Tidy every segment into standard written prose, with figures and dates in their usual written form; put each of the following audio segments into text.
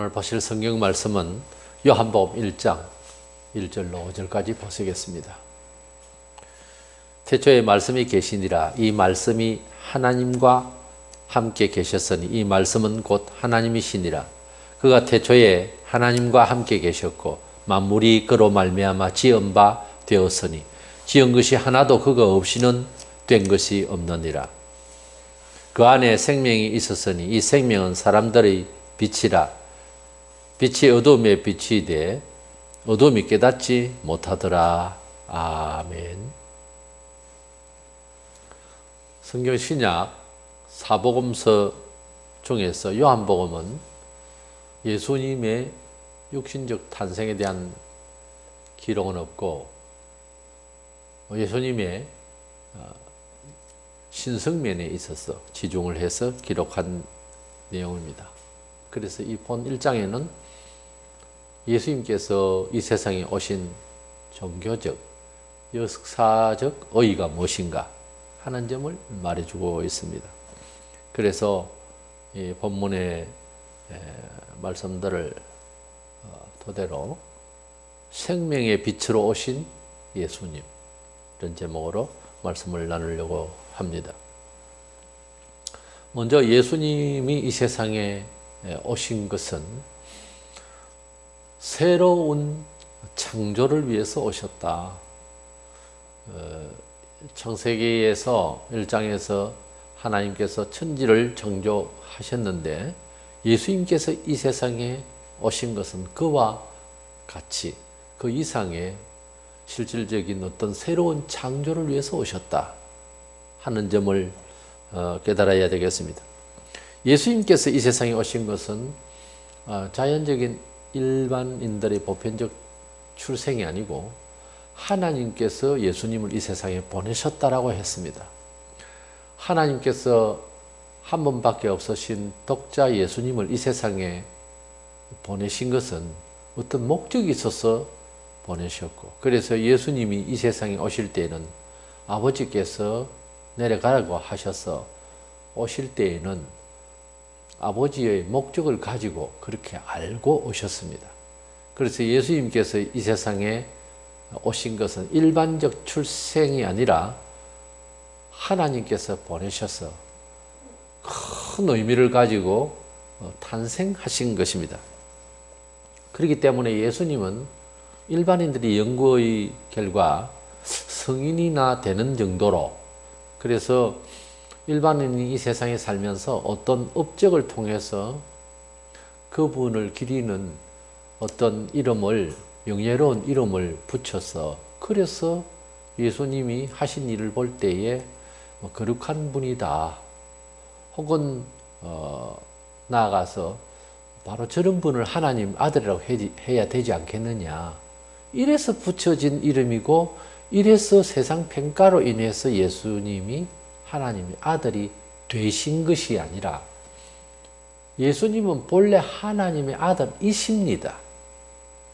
오늘 보실 성경 말씀은 요한복음 1장 1절로 5절까지 보시겠습니다. 태초에 말씀이 계시니라. 이 말씀이 하나님과 함께 계셨으니 이 말씀은 곧 하나님이시니라. 그가 태초에 하나님과 함께 계셨고 만물이 그로 말미암아 지은 바 되었으니 지은 것이 하나도 그가 없이는 된 것이 없느니라. 그 안에 생명이 있었으니 이 생명은 사람들의 빛이라. 빛이 어둠에 비치되 어둠이 깨닫지 못하더라. 아멘. 성경 신약 사복음서 중에서 요한복음은 예수님의 육신적 탄생에 대한 기록은 없고 예수님의 신성면에 있어서 지중을 해서 기록한 내용입니다. 그래서 이 본 1장에는 예수님께서 이 세상에 오신 종교적, 역사적 의의가 무엇인가 하는 점을 말해주고 있습니다. 그래서 이 본문의 말씀들을 토대로 생명의 빛으로 오신 예수님, 이런 제목으로 말씀을 나누려고 합니다. 먼저 예수님이 이 세상에 오신 것은 새로운 창조를 위해서 오셨다. 창세기에서 1장에서 하나님께서 천지를 창조하셨는데 예수님께서 이 세상에 오신 것은 그와 같이 그 이상의 실질적인 어떤 새로운 창조를 위해서 오셨다 하는 점을 깨달아야 되겠습니다. 예수님께서 이 세상에 오신 것은 자연적인 일반인들의 보편적 출생이 아니고 하나님께서 예수님을 이 세상에 보내셨다라고 했습니다. 하나님께서 한 번밖에 없으신 독자 예수님을 이 세상에 보내신 것은 어떤 목적이 있어서 보내셨고, 그래서 예수님이 이 세상에 오실 때에는 아버지께서 내려가라고 하셔서 오실 때에는 아버지의 목적을 가지고 그렇게 알고 오셨습니다. 그래서 예수님께서 이 세상에 오신 것은 일반적 출생이 아니라 하나님께서 보내셔서 큰 의미를 가지고 탄생하신 것입니다. 그렇기 때문에 예수님은 일반인들이 연구의 결과 성인이나 되는 정도로, 그래서 일반인이 이 세상에 살면서 어떤 업적을 통해서 그분을 기리는 어떤 이름을, 명예로운 이름을 붙여서, 그래서 예수님이 하신 일을 볼 때에 거룩한 분이다, 혹은 나아가서 바로 저런 분을 하나님 아들이라고 해야 되지 않겠느냐, 이래서 붙여진 이름이고, 이래서 세상 평가로 인해서 예수님이 하나님의 아들이 되신 것이 아니라 예수님은 본래 하나님의 아들이십니다.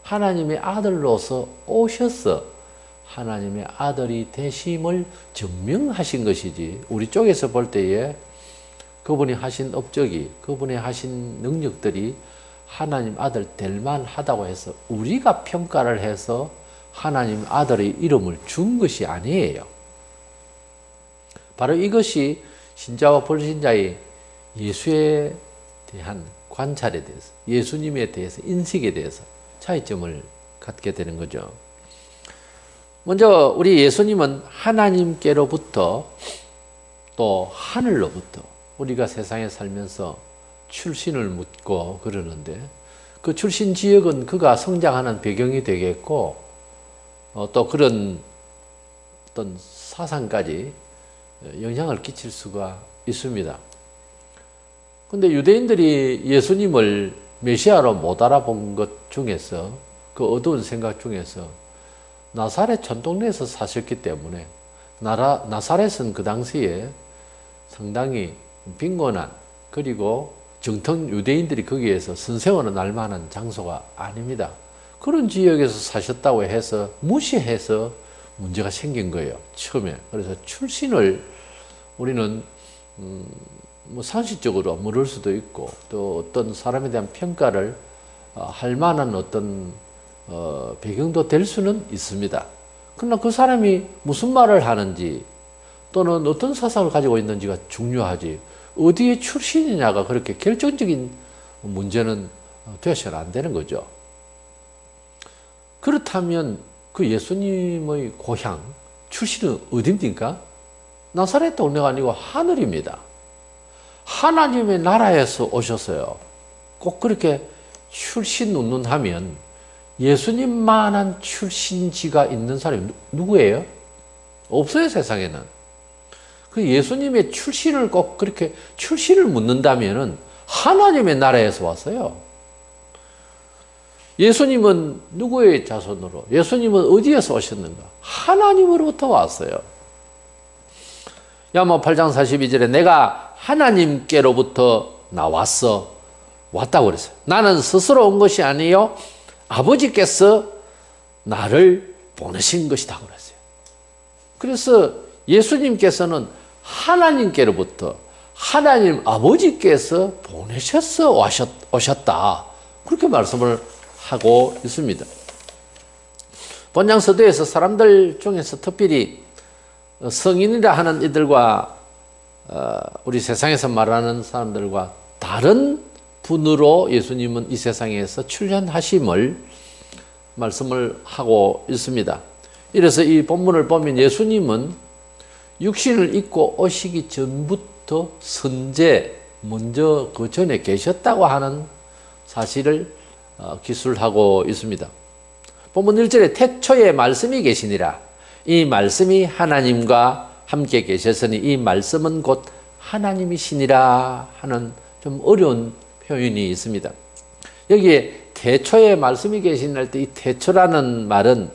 하나님의 아들로서 오셔서 하나님의 아들이 되심을 증명하신 것이지, 우리 쪽에서 볼 때에 그분이 하신 업적이, 그분이 하신 능력들이 하나님 아들 될 만하다고 해서 우리가 평가를 해서 하나님 아들의 이름을 준 것이 아니에요. 바로 이것이 신자와 불신자의 예수에 대한 관찰에 대해서, 예수님에 대해서, 인식에 대해서 차이점을 갖게 되는 거죠. 먼저 우리 예수님은 하나님께로부터 또 하늘로부터 우리가 세상에 살면서 출신을 묻고 그러는데, 그 출신 지역은 그가 성장하는 배경이 되겠고 또 그런 어떤 사상까지 영향을 끼칠 수가 있습니다. 그런데 유대인들이 예수님을 메시아로 못 알아본 것 중에서, 그 어두운 생각 중에서 나사렛 전동네에서 사셨기 때문에, 나사렛은 그 당시에 상당히 빈곤한, 그리고 정통 유대인들이 거기에서 선생원을 날 만한 장소가 아닙니다. 그런 지역에서 사셨다고 해서 무시해서 문제가 생긴 거예요, 처음에. 그래서 출신을 우리는 뭐 상식적으로 물을 수도 있고, 또 어떤 사람에 대한 평가를 할 만한 어떤 배경도 될 수는 있습니다. 그러나 그 사람이 무슨 말을 하는지 또는 어떤 사상을 가지고 있는지가 중요하지 어디에 출신이냐가 그렇게 결정적인 문제는 되어서는 안 되는 거죠. 그렇다면 그 예수님의 고향 출신은 어디입니까? 나사렛 동네가 아니고 하늘입니다. 하나님의 나라에서 오셨어요. 꼭 그렇게 출신 운운하면 예수님만한 출신지가 있는 사람이 누구예요? 없어요, 세상에는. 그 예수님의 출신을 꼭 그렇게 출신을 묻는다면은 하나님의 나라에서 왔어요. 예수님은 누구의 자손으로? 예수님은 어디에서 오셨는가? 하나님으로부터 왔어요. 야마 8장 42절에 내가 하나님께로부터 나왔어. 왔다고 그랬어요. 나는 스스로 온 것이 아니요 아버지께서 나를 보내신 것이다 그랬어요. 그래서 예수님께서는 하나님께로부터 하나님 아버지께서 보내셔서 오셨다. 그렇게 말씀을 하고 있습니다. 본장 서두에서 사람들 중에서 특별히 성인이라 하는 이들과 우리 세상에서 말하는 사람들과 다른 분으로 예수님은 이 세상에서 출현하심을 말씀을 하고 있습니다. 이래서 이 본문을 보면 예수님은 육신을 입고 오시기 전부터 선제 먼저 그 전에 계셨다고 하는 사실을 기술하고 있습니다. 본문 1절에 태초에 말씀이 계시니라. 이 말씀이 하나님과 함께 계셨으니 이 말씀은 곧 하나님이시니라 하는 좀 어려운 표현이 있습니다. 여기에 태초에 말씀이 계신 할 때 이 태초라는 말은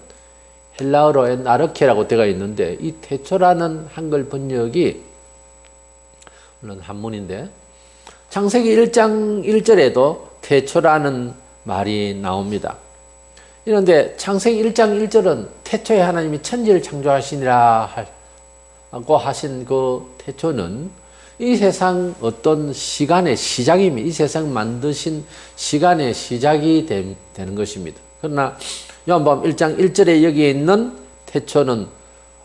헬라어로 엔아르케라고 되어 있는데 이 태초라는 한글 번역이 물론 한문인데 창세기 1장 1절에도 태초라는 말이 나옵니다. 그런데 창세기 1장 1절은 태초에 하나님이 천지를 창조하시니라 하고 하신 그 태초는 이 세상 어떤 시간의 시작입니다. 이 세상 만드신 시간의 시작이 되는 것입니다. 그러나 요한복음 1장 1절에 여기에 있는 태초는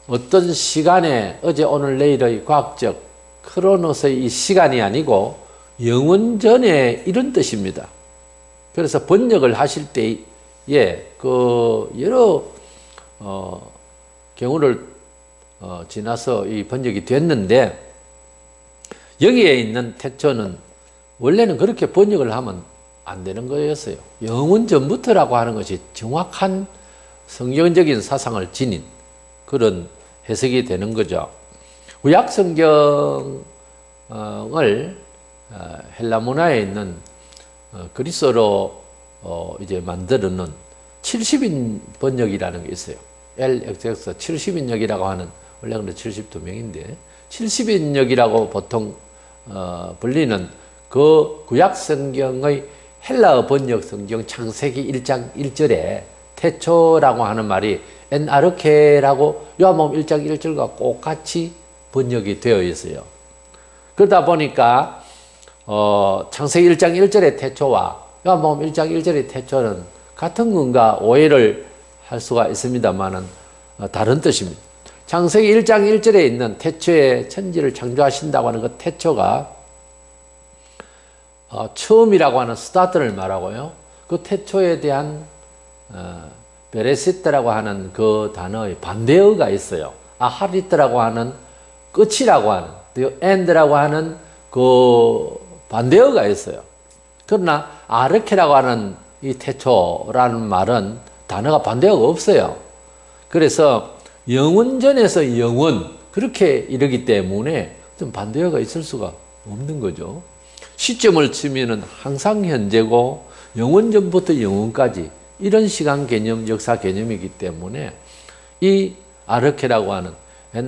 어떤 시간에 어제 오늘 내일의 과학적 크로노스의 이 시간이 아니고 영원 전에 이런 뜻입니다. 그래서 번역을 하실 때에 그 여러 경우를 지나서 이 번역이 됐는데 여기에 있는 태초는 원래는 그렇게 번역을 하면 안 되는 거였어요. 영원 전부터라고 하는 것이 정확한 성경적인 사상을 지닌 그런 해석이 되는 거죠. 구약 성경을 헬라 문화에 있는 그리스어로 이제 만들어놓은 70인 번역이라는 게 있어요. LXX 70인역이라고 하는 원래 근데 72명인데 70인역이라고 보통 불리는 그 구약 성경의 헬라어 번역 성경 창세기 1장 1절에 태초라고 하는 말이 엔아르케라고 요한복음 1장 1절과 똑같이 번역이 되어 있어요. 그러다 보니까 창세기 1장 1절의 태초와 요한복음 1장 1절의 태초는 같은 건가 오해를 할 수가 있습니다만은 다른 뜻입니다. 창세기 1장 1절에 있는 태초에 천지를 창조하신다고 하는 그 태초가 처음이라고 하는 스타트를 말하고요. 그 태초에 대한 베레시트라고 하는 그 단어의 반대어가 있어요. 아하리트라고 하는 끝이라고 하는 엔드라고 하는 그 반대어가 있어요. 그러나 아르케라고 하는 이 태초라는 말은 단어가 반대어가 없어요. 그래서 영원전에서 영원 그렇게 이르기 때문에 좀 반대어가 있을 수가 없는 거죠. 시점을 치면은 항상 현재고 영원전부터 영원까지 이런 시간 개념, 역사 개념이기 때문에 이 아르케라고 하는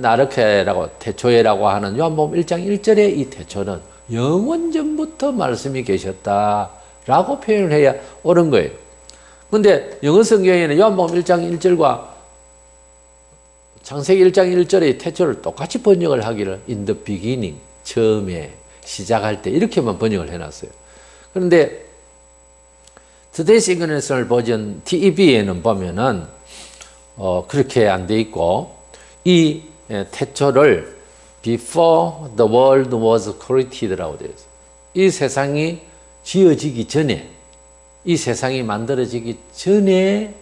아르케라고 태초에라고 하는 요한복음 1장 1절의 이 태초는 영원전부터 말씀이 계셨다라고 표현을 해야 옳은 거예요. 그런데 영어 성경에는 요한복음 1장 1절과 창세기 1장 1절의 태초를 똑같이 번역을 하기를 in the beginning, 처음에 시작할 때 이렇게만 번역을 해놨어요. 그런데 Today's International Version TEV에는 보면은 그렇게 안 돼 있고 이 태초를 Before the world was created라고 되어 있어요. 이 세상이 지어지기 전에, 이 세상이 만들어지기 전에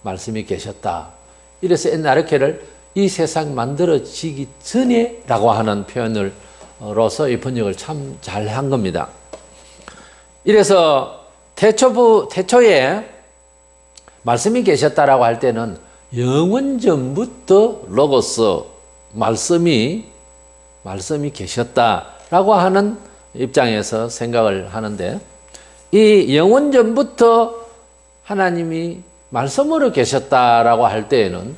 말씀이 계셨다. 이래서 옛날에를 이 세상 만들어지기 전에 라고 하는 표현으로서 이 번역을 참 잘한 겁니다. 이래서 태초에 말씀이 계셨다라고 할 때는 영원 전부터 로고스 말씀이 계셨다라고 하는 입장에서 생각을 하는데, 이 영원 전부터 하나님이 말씀으로 계셨다라고 할 때에는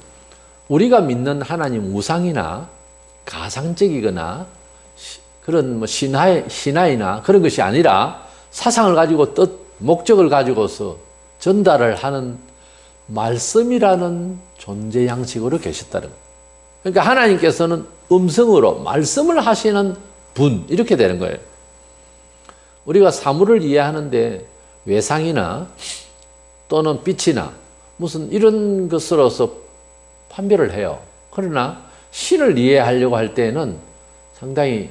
우리가 믿는 하나님 우상이나 가상적이거나 그런 뭐 신화이나 그런 것이 아니라 사상을 가지고 목적을 가지고서 전달을 하는 말씀이라는 존재 양식으로 계셨다는 거예요. 그러니까 하나님께서는 음성으로 말씀을 하시는 분, 이렇게 되는 거예요. 우리가 사물을 이해하는데 외상이나 또는 빛이나 무슨 이런 것으로서 판별을 해요. 그러나 신을 이해하려고 할 때는 상당히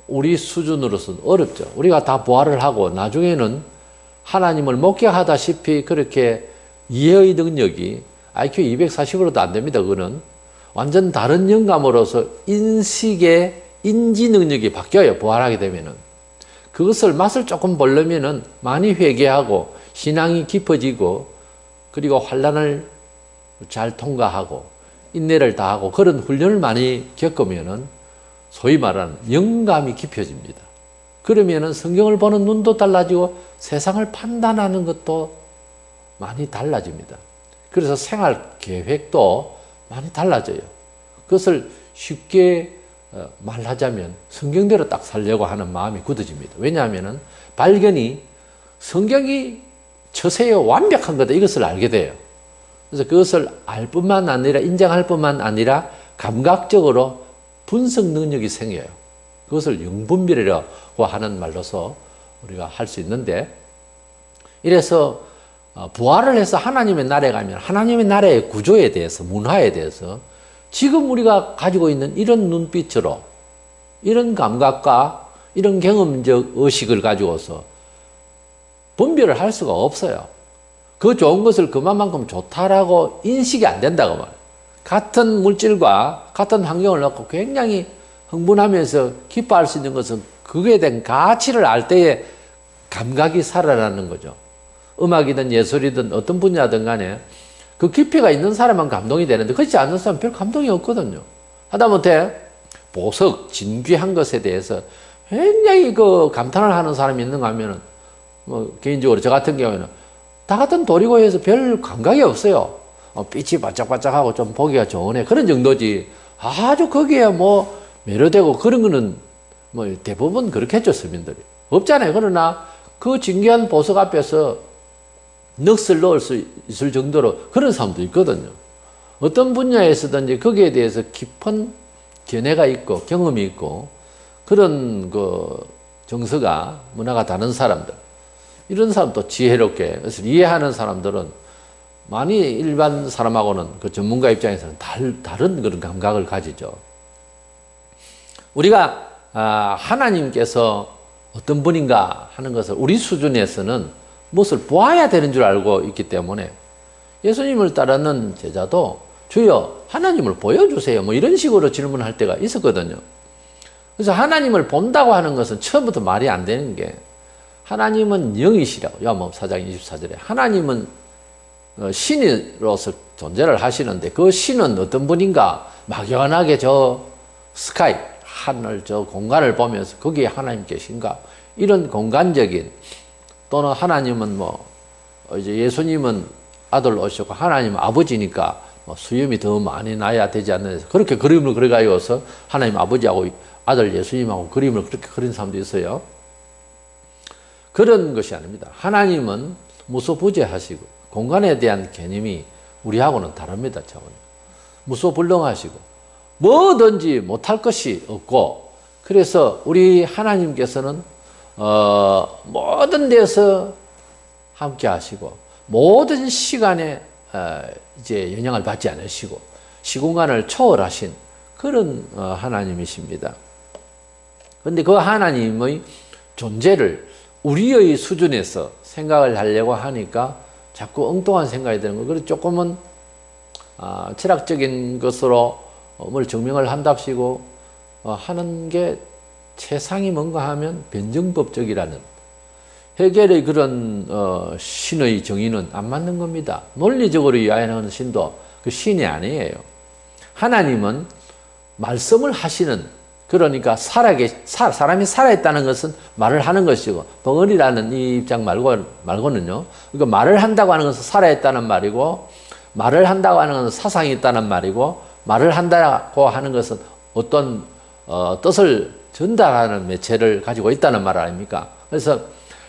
우리 수준으로서는 어렵죠. 우리가 다 부활을 하고 나중에는 하나님을 목격하다시피 그렇게 이해의 능력이 IQ 240으로도 안 됩니다. 그거는 완전 다른 영감으로서 인식의 인지 능력이 바뀌어요. 부활하게 되면은. 그것을 맛을 조금 보려면은 많이 회개하고 신앙이 깊어지고 그리고 환난을 잘 통과하고 인내를 다하고 그런 훈련을 많이 겪으면은 소위 말하는 영감이 깊어집니다. 그러면은 성경을 보는 눈도 달라지고 세상을 판단하는 것도 많이 달라집니다. 그래서 생활 계획도 많이 달라져요. 그것을 쉽게 말하자면 성경대로 딱 살려고 하는 마음이 굳어집니다. 왜냐하면 발견이 성경이 처세요 완벽한 거다 이것을 알게 돼요. 그래서 그것을 알 뿐만 아니라 인정할 뿐만 아니라 감각적으로 분석 능력이 생겨요. 그것을 영분별이라고 하는 말로서 우리가 할 수 있는데, 이래서 부활을 해서 하나님의 나라에 가면 하나님의 나라의 구조에 대해서, 문화에 대해서 지금 우리가 가지고 있는 이런 눈빛으로 이런 감각과 이런 경험적 의식을 가지고서 분별을 할 수가 없어요. 그 좋은 것을 그만큼 좋다라고 인식이 안 된다고 말해요. 같은 물질과 같은 환경을 놓고 굉장히 흥분하면서 기뻐할 수 있는 것은 그에 대한 가치를 알 때에 감각이 살아나는 거죠. 음악이든 예술이든 어떤 분야든 간에 그 깊이가 있는 사람만 감동이 되는데 그렇지 않은 사람은 별 감동이 없거든요. 하다못해 보석, 진귀한 것에 대해서 굉장히 그 감탄을 하는 사람이 있는가 하면은 뭐 개인적으로 저 같은 경우에는 다 같은 돌이고 해서 별 감각이 없어요. 빛이 바짝바짝하고 좀 보기가 좋으네 그런 정도지 아주 거기에 뭐 매료되고 그런 거는 뭐 대부분 그렇겠죠. 서민들이 없잖아요. 그러나 그 진귀한 보석 앞에서 넋을 놓을 수 있을 정도로 그런 사람도 있거든요. 어떤 분야에서든지 거기에 대해서 깊은 견해가 있고 경험이 있고 그런 그 정서가 문화가 다른 사람들, 이런 사람도 지혜롭게 그래서 이해하는 사람들은 많이 일반 사람하고는 그 전문가 입장에서는 다른 그런 감각을 가지죠. 우리가 하나님께서 어떤 분인가 하는 것을 우리 수준에서는 무엇을 보아야 되는 줄 알고 있기 때문에 예수님을 따르는 제자도 주여 하나님을 보여주세요 뭐 이런 식으로 질문할 때가 있었거든요. 그래서 하나님을 본다고 하는 것은 처음부터 말이 안 되는 게, 하나님은 영이시라고 요한복음 4장 24절에 하나님은 신으로서 존재를 하시는데 그 신은 어떤 분인가, 막연하게 저 스카이 하늘 저 공간을 보면서 거기에 하나님 계신가 이런 공간적인, 또는 하나님은 뭐 이제 예수님은 아들 오셨고 하나님은 아버지니까 뭐 수염이 더 많이 나야 되지 않나 그렇게 그림을 그려가지고서 하나님 아버지하고 아들 예수님하고 그림을 그렇게 그린 사람도 있어요. 그런 것이 아닙니다. 하나님은 무소부재하시고 공간에 대한 개념이 우리하고는 다릅니다. 차원이 무소불능하시고 뭐든지 못할 것이 없고, 그래서 우리 하나님께서는 모든 데서 함께 하시고 모든 시간에 이제 영향을 받지 않으시고 시공간을 초월하신 그런 하나님이십니다. 그런데 그 하나님의 존재를 우리의 수준에서 생각을 하려고 하니까 자꾸 엉뚱한 생각이 드는 거예요. 그래서 조금은 철학적인 것으로 뭘 증명을 한답시고 하는 게 최상이 뭔가 하면 변증법적이라는 해결의 그런 신의 정의는 안 맞는 겁니다. 논리적으로 이해하는 신도 그 신이 아니에요. 하나님은 말씀을 하시는, 그러니까 사람이 살아있다는 것은 말을 하는 것이고, 벙어리라는 이 입장 말고는요. 그러니까 말을 한다고 하는 것은 살아있다는 말이고, 말을 한다고 하는 것은 사상이 있다는 말이고, 말을 한다고 하는 것은 어떤 뜻을 전달하는 매체를 가지고 있다는 말 아닙니까? 그래서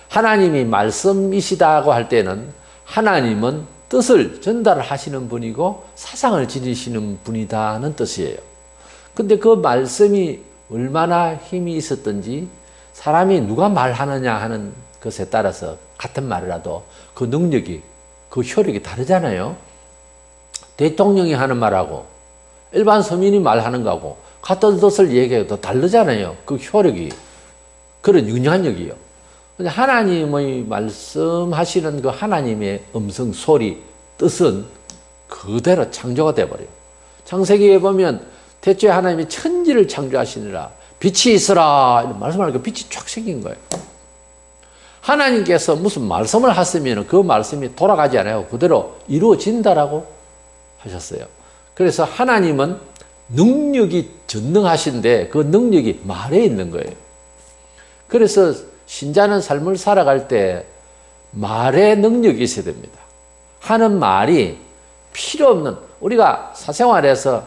하나님이 말씀이시다고 할 때는 하나님은 뜻을 전달하시는 분이고 사상을 지니시는 분이다는 뜻이에요. 근데 그 말씀이 얼마나 힘이 있었든지 사람이 누가 말하느냐 하는 것에 따라서 같은 말이라도 그 능력이, 그 효력이 다르잖아요. 대통령이 하는 말하고 일반 서민이 말하는 거하고 같은 뜻을 얘기해도 다르잖아요. 그 효력이, 그런 영향력이요. 근데 하나님의 말씀하시는 그 하나님의 음성, 소리, 뜻은 그대로 창조가 돼버려요. 창세기에 보면 태초에 하나님이 천지를 창조하시느라 빛이 있으라 이런 말씀하니까 빛이 쫙 생긴 거예요. 하나님께서 무슨 말씀을 하시면 그 말씀이 돌아가지 않아요. 그대로 이루어진다라고 하셨어요. 그래서 하나님은 능력이 전능하신데 그 능력이 말에 있는 거예요. 그래서 신자는 삶을 살아갈 때 말의 능력이 있어야 됩니다. 하는 말이 필요 없는, 우리가 사생활에서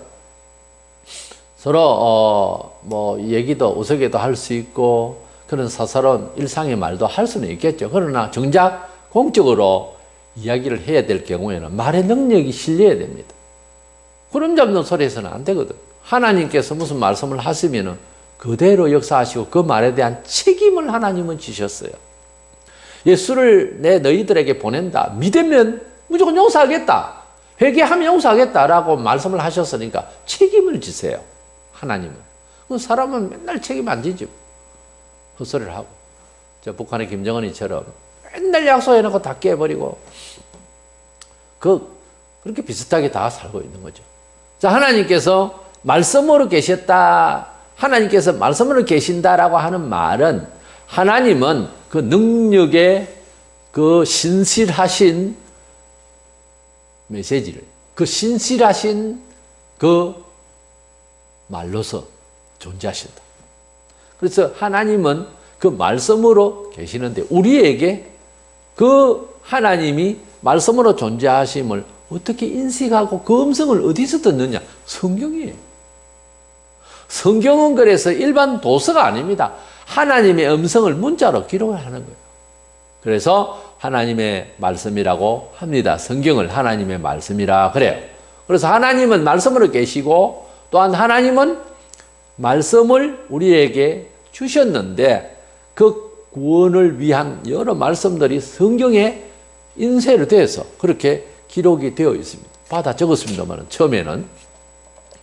서로 뭐 얘기도 우스개도 할 수 있고 그런 사사로운 일상의 말도 할 수는 있겠죠. 그러나 정작 공적으로 이야기를 해야 될 경우에는 말의 능력이 실려야 됩니다. 구름 잡는 소리에서는 안 되거든. 하나님께서 무슨 말씀을 하시면은 그대로 역사하시고 그 말에 대한 책임을 하나님은 지셨어요. 예수를 내 너희들에게 보낸다. 믿으면 무조건 용서하겠다. 회개하면 용서하겠다라고 말씀을 하셨으니까 책임을 지세요. 하나님은. 그 사람은 맨날 책임 안 지죠. 헛소리를 하고. 저 북한의 김정은이처럼 맨날 약속해놓고 다 깨버리고 그렇게 비슷하게 다 살고 있는 거죠. 자, 하나님께서 말씀으로 계셨다. 하나님께서 말씀으로 계신다라고 하는 말은 하나님은 그 능력의 그 신실하신 메시지를, 그 신실하신 그 말로서 존재하신다. 그래서 하나님은 그 말씀으로 계시는데 우리에게 그 하나님이 말씀으로 존재하심을 어떻게 인식하고 그 음성을 어디서 듣느냐? 성경이에요. 성경은 그래서 일반 도서가 아닙니다. 하나님의 음성을 문자로 기록을 하는 거예요. 그래서 하나님의 말씀이라고 합니다. 성경을 하나님의 말씀이라 그래요. 그래서 하나님은 말씀으로 계시고 또한 하나님은 말씀을 우리에게 주셨는데 그 구원을 위한 여러 말씀들이 성경에 인쇄를 돼서 그렇게 기록이 되어 있습니다. 받아 적었습니다만 처음에는.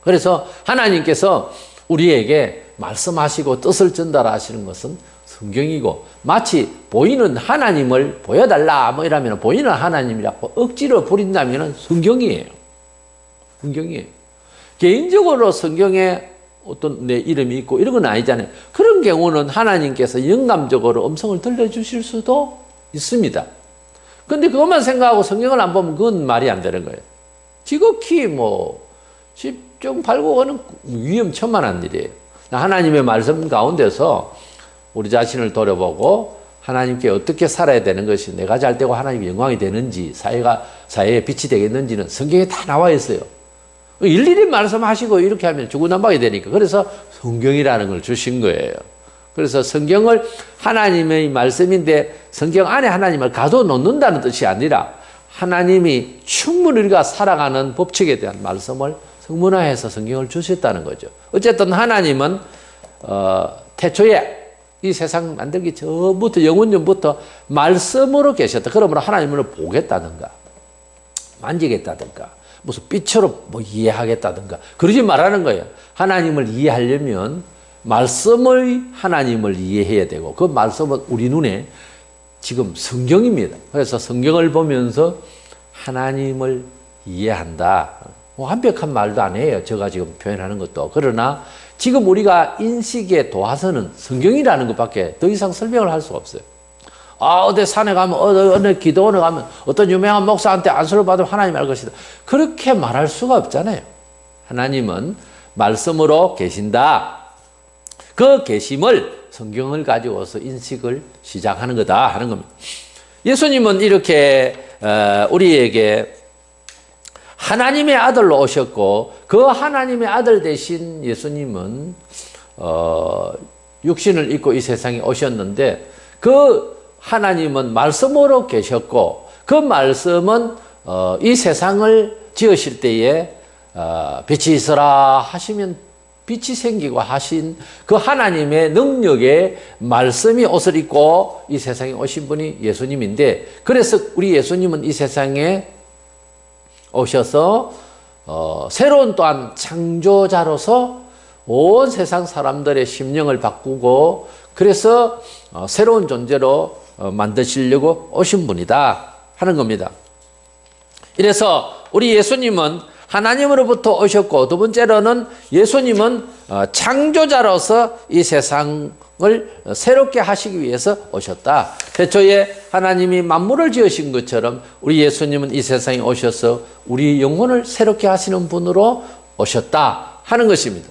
그래서 하나님께서 우리에게 말씀하시고 뜻을 전달하시는 것은 성경이고 마치 보이는 하나님을 보여달라 뭐 이러면 보이는 하나님이라고 억지로 부린다면 성경이에요. 성경이에요. 개인적으로 성경에 어떤 내 이름이 있고 이런 건 아니잖아요. 그런 경우는 하나님께서 영감적으로 음성을 들려주실 수도 있습니다. 근데 그것만 생각하고 성경을 안 보면 그건 말이 안 되는 거예요. 지극히 뭐 10중 8구는 위험천만한 일이에요. 하나님의 말씀 가운데서 우리 자신을 돌아보고 하나님께 어떻게 살아야 되는 것이 내가 잘 되고 하나님의 영광이 되는지 사회에 빛이 되겠는지는 성경에 다 나와 있어요. 일일이 말씀하시고 이렇게 하면 주구난방이 되니까 그래서 성경이라는 걸 주신 거예요. 그래서 성경을 하나님의 말씀인데 성경 안에 하나님을 가둬놓는다는 뜻이 아니라 하나님이 충분히 우리가 살아가는 법칙에 대한 말씀을 성문화해서 성경을 주셨다는 거죠. 어쨌든 하나님은 태초에 이 세상 만들기 전부터 영원 전부터 말씀으로 계셨다. 그러므로 하나님을 보겠다든가 만지겠다든가 무슨 빛으로 뭐 이해하겠다든가 그러지 말라는 거예요. 하나님을 이해하려면 말씀의 하나님을 이해해야 되고 그 말씀은 우리 눈에 지금 성경입니다. 그래서 성경을 보면서 하나님을 이해한다. 완벽한 말도 아니에요. 제가 지금 표현하는 것도. 그러나 지금 우리가 인식의 도화선은 성경이라는 것밖에 더 이상 설명을 할 수가 없어요. 어디 산에 가면, 어느 기도원에 가면 어떤 유명한 목사한테 안수를 받으면 하나님 알 것이다. 그렇게 말할 수가 없잖아요. 하나님은 말씀으로 계신다. 그 계심을 성경을 가지고서 인식을 시작하는 거다 하는 겁니다. 예수님은 이렇게 우리에게 하나님의 아들로 오셨고 그 하나님의 아들 대신 예수님은 육신을 입고 이 세상에 오셨는데 그 하나님은 말씀으로 계셨고 그 말씀은 이 세상을 지으실 때에 빛이 있어라 하시면 빛이 생기고 하신 그 하나님의 능력의 말씀이 옷을 입고 이 세상에 오신 분이 예수님인데 그래서 우리 예수님은 이 세상에 오셔서 새로운 또한 창조자로서 온 세상 사람들의 심령을 바꾸고 그래서 새로운 존재로 만드시려고 오신 분이다 하는 겁니다. 이래서 우리 예수님은 하나님으로부터 오셨고 두 번째로는 예수님은 창조자로서 이 세상을 새롭게 하시기 위해서 오셨다. 태초에 하나님이 만물을 지으신 것처럼 우리 예수님은 이 세상에 오셔서 우리 영혼을 새롭게 하시는 분으로 오셨다 하는 것입니다.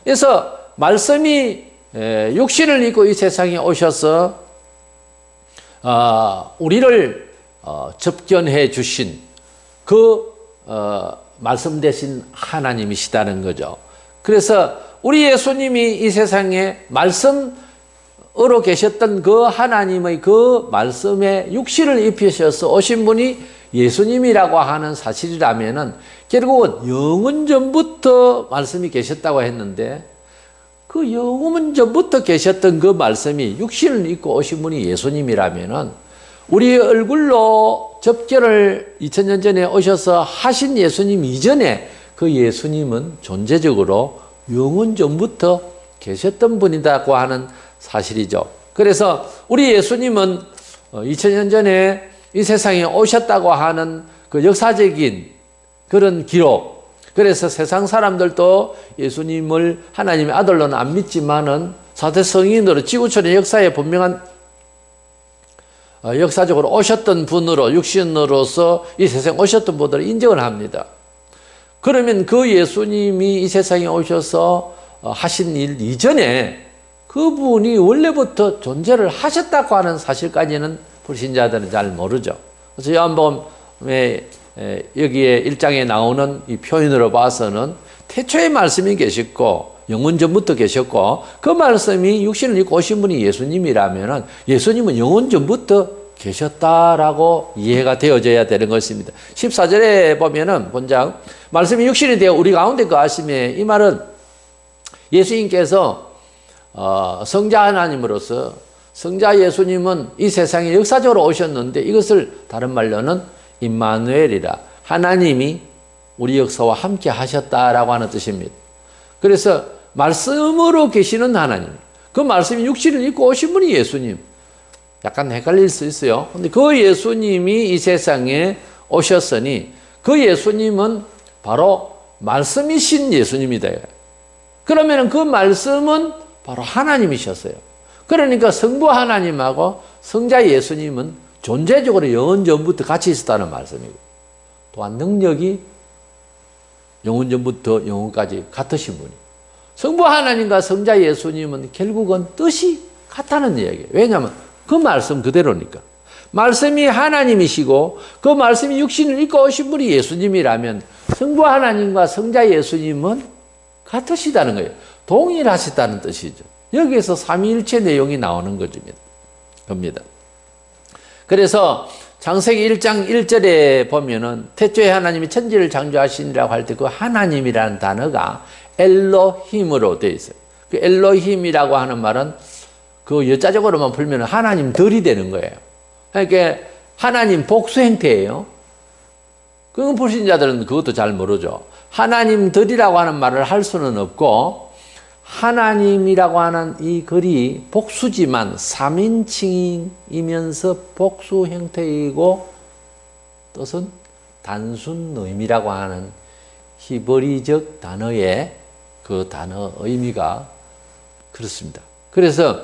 그래서 말씀이 육신을 입고 이 세상에 오셔서 우리를 접견해 주신 그 말씀 대신 하나님이시다는 거죠. 그래서 우리 예수님이 이 세상에 말씀으로 계셨던 그 하나님의 그 말씀에 육신을 입히셔서 오신 분이 예수님이라고 하는 사실이라면은 결국은 영원 전부터 말씀이 계셨다고 했는데 그 영원 전부터 계셨던 그 말씀이 육신을 입고 오신 분이 예수님이라면은 우리 얼굴로 접견을 2000년 전에 오셔서 하신 예수님 이전에 그 예수님은 존재적으로 영원 전부터 계셨던 분이라고 하는 사실이죠. 그래서 우리 예수님은 2000년 전에 이 세상에 오셨다고 하는 그 역사적인 그런 기록, 그래서 세상 사람들도 예수님을 하나님의 아들로는 안 믿지만은 사대 성인으로 지구촌의 역사에 분명한 역사적으로 오셨던 분으로 육신으로서 이 세상에 오셨던 분들을 인정을 합니다. 그러면 그 예수님이 이 세상에 오셔서 하신 일 이전에 그분이 원래부터 존재를 하셨다고 하는 사실까지는 불신자들은 잘 모르죠. 그래서 요한복음에 여기에 1장에 나오는 이 표현으로 봐서는 태초에 말씀이 계셨고 영원 전부터 계셨고 그 말씀이 육신을 입고 오신 분이 예수님이라면 예수님은 영원 전부터 계셨다라고 이해가 되어져야 되는 것입니다. 14절에 보면은 본장 말씀이 육신이 되어 우리 가운데 거하심에 이 말은 예수님께서 성자 하나님으로서 성자 예수님은 이 세상에 역사적으로 오셨는데 이것을 다른 말로는 임마누엘이라 하나님이 우리 역사와 함께 하셨다라고 하는 뜻입니다. 그래서 말씀으로 계시는 하나님, 그 말씀이 육신을 입고 오신 분이 예수님. 약간 헷갈릴 수 있어요. 근데 그 예수님이 이 세상에 오셨으니 그 예수님은 바로 말씀이신 예수님이다. 그러면 그 말씀은 바로 하나님이셨어요. 그러니까 성부 하나님하고 성자 예수님은 존재적으로 영원 전부터 같이 있었다는 말씀이고 또한 능력이 영원 전부터 영원까지 같으신 분이. 성부 하나님과 성자 예수님은 결국은 뜻이 같다는 얘기예요. 왜냐하면 그 말씀 그대로니까. 말씀이 하나님이시고 그 말씀이 육신을 입고 오신 분이 예수님이라면 성부 하나님과 성자 예수님은 같으시다는 거예요. 동일하시다는 뜻이죠. 여기에서 삼위일체 내용이 나오는 겁니다. 그래서 창세기 1장 1절에 보면은 태초에 하나님이 천지를 창조하시니라고 할 때 그 하나님이라는 단어가 엘로힘으로 되어 있어요. 그 엘로힘이라고 하는 말은 그 여자적으로만 풀면 하나님들이 되는 거예요. 그러니까 하나님 복수 행태예요. 그 불신자들은 그것도 잘 모르죠. 하나님들이라고 하는 말을 할 수는 없고 하나님이라고 하는 이 글이 복수지만 3인칭이면서 복수 형태이고 뜻은 단순 의미라고 하는 히브리적 단어의 그 단어 의미가 그렇습니다. 그래서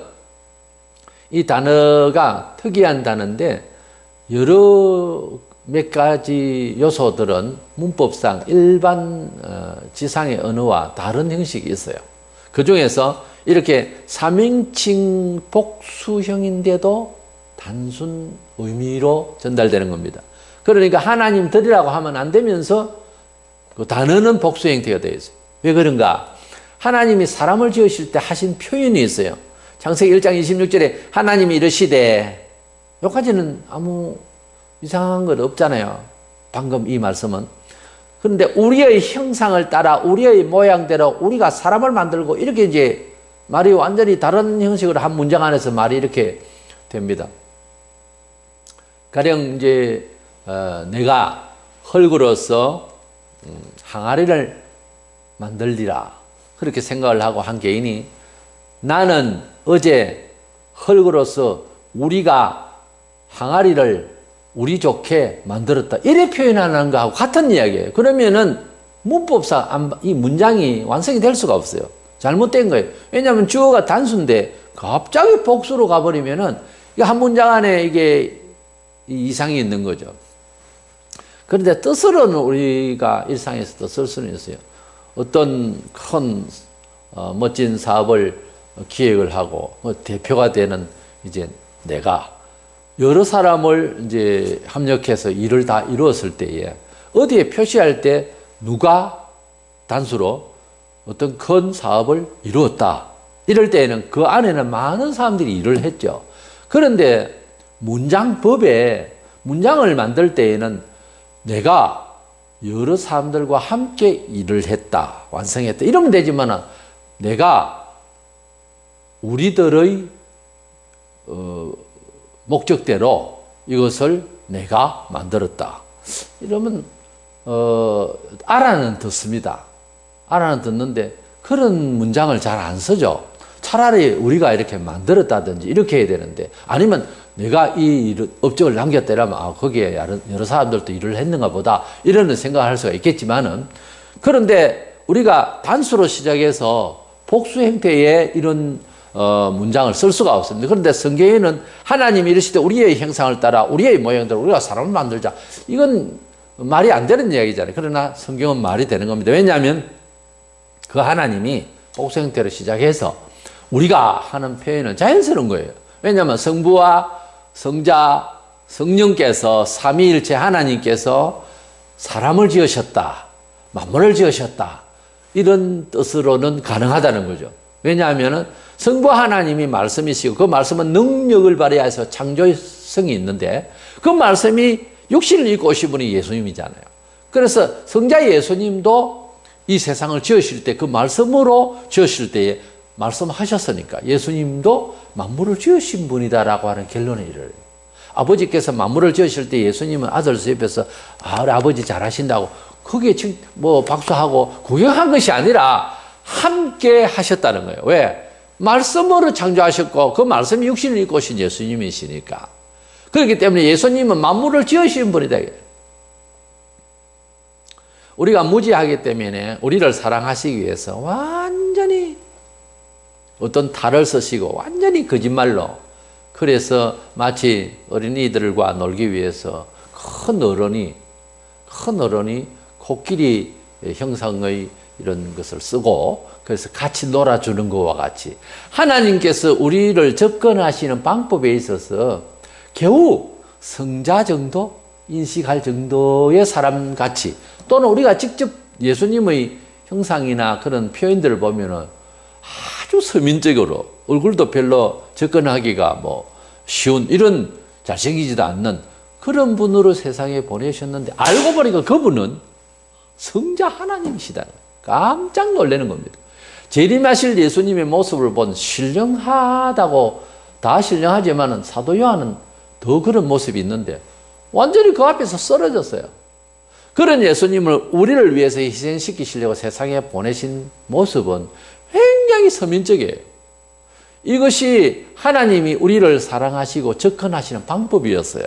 이 단어가 특이한 단어인데 여러 몇 가지 요소들은 문법상 일반 지상의 언어와 다른 형식이 있어요. 그 중에서 이렇게 3인칭 복수형인데도 단순 의미로 전달되는 겁니다. 그러니까 하나님들이라고 하면 안 되면서 그 단어는 복수 형태가 되어 있어요. 왜 그런가? 하나님이 사람을 지으실 때 하신 표현이 있어요. 창세기 1장 26절에 하나님이 이르시되, 여기까지는 아무 이상한 것 없잖아요. 방금 이 말씀은. 그런데 우리의 형상을 따라 우리의 모양대로 우리가 사람을 만들고 이렇게 이제 말이 완전히 다른 형식으로 한 문장 안에서 말이 이렇게 됩니다. 가령 이제 내가 흙으로서 항아리를 만들리라 그렇게 생각을 하고 한 개인이 나는 어제 흙으로서 우리가 항아리를 우리 좋게 만들었다 이래 표현하는 거하고 같은 이야기예요. 그러면은 문법상 이 문장이 완성이 될 수가 없어요. 잘못된 거예요. 왜냐하면 주어가 단수인데 갑자기 복수로 가버리면은 한 문장 안에 이게 이상이 있는 거죠. 그런데 뜻으로는 우리가 일상에서도 쓸 수는 있어요. 어떤 큰 멋진 사업을 기획을 하고 대표가 되는 이제 내가 여러 사람을 이제 합력해서 일을 다 이루었을 때에 어디에 표시할 때 누가 단수로 어떤 큰 사업을 이루었다. 이럴 때에는 그 안에는 많은 사람들이 일을 했죠. 그런데 문장법에 문장을 만들 때에는 내가 여러 사람들과 함께 일을 했다. 완성했다. 이러면 되지만 내가 우리들의 목적대로 이것을 내가 만들었다. 이러면 알아는 듣습니다. 알아는 듣는데 그런 문장을 잘 안 쓰죠. 차라리 우리가 이렇게 만들었다든지 이렇게 해야 되는데 아니면 내가 이 업적을 남겼다라면 거기에 여러 사람들도 일을 했는가 보다 이런 생각을 할 수가 있겠지만은 그런데 우리가 단수로 시작해서 복수 형태의 이런 문장을 쓸 수가 없습니다. 그런데 성경에는 하나님이 이르시되 우리의 형상을 따라 우리의 모양대로 우리가 사람을 만들자. 이건 말이 안 되는 이야기잖아요. 그러나 성경은 말이 되는 겁니다. 왜냐하면 그 하나님이 복수 형태로 시작해서 우리가 하는 표현은 자연스러운 거예요. 왜냐하면 성부와 성자, 성령께서 삼위일체 하나님께서 사람을 지으셨다. 만물을 지으셨다. 이런 뜻으로는 가능하다는 거죠. 왜냐하면 성부 하나님이 말씀이시고 그 말씀은 능력을 발휘해서 창조성이 있는데 그 말씀이 육신을 입고 오신 분이 예수님이잖아요. 그래서 성자 예수님도 이 세상을 지으실 때 그 말씀으로 지으실 때에 말씀하셨으니까 예수님도 만물을 지으신 분이다라고 하는 결론에 이르러요. 아버지께서 만물을 지으실 때 예수님은 아들 옆에서 우리 아버지 잘하신다고 거기에 뭐 박수하고 구경한 것이 아니라 함께 하셨다는 거예요. 왜? 말씀으로 창조하셨고 그 말씀이 육신을 입고 오신 예수님이시니까. 그렇기 때문에 예수님은 만물을 지으신 분이다. 우리가 무지하기 때문에 우리를 사랑하시기 위해서 완전히 어떤 탈을 쓰시고 완전히 거짓말로 그래서 마치 어린이들과 놀기 위해서 큰 어른이 코끼리 형상의 이런 것을 쓰고 그래서 같이 놀아주는 것과 같이 하나님께서 우리를 접근하시는 방법에 있어서 겨우 성자 정도 인식할 정도의 사람 같이 또는 우리가 직접 예수님의 형상이나 그런 표현들을 보면은 아주 서민적으로 얼굴도 별로 접근하기가 쉬운 이런 잘생기지도 않는 그런 분으로 세상에 보내셨는데 알고 보니까 그분은 성자 하나님이시다. 깜짝 놀라는 겁니다. 재림하실 예수님의 모습을 본 신령하다고 다 신령하지만은 사도 요한은 더 그런 모습이 있는데 완전히 그 앞에서 쓰러졌어요. 그런 예수님을 우리를 위해서 희생시키시려고 세상에 보내신 모습은 굉장히 서민적이에요. 이것이 하나님이 우리를 사랑하시고 접근하시는 방법이었어요.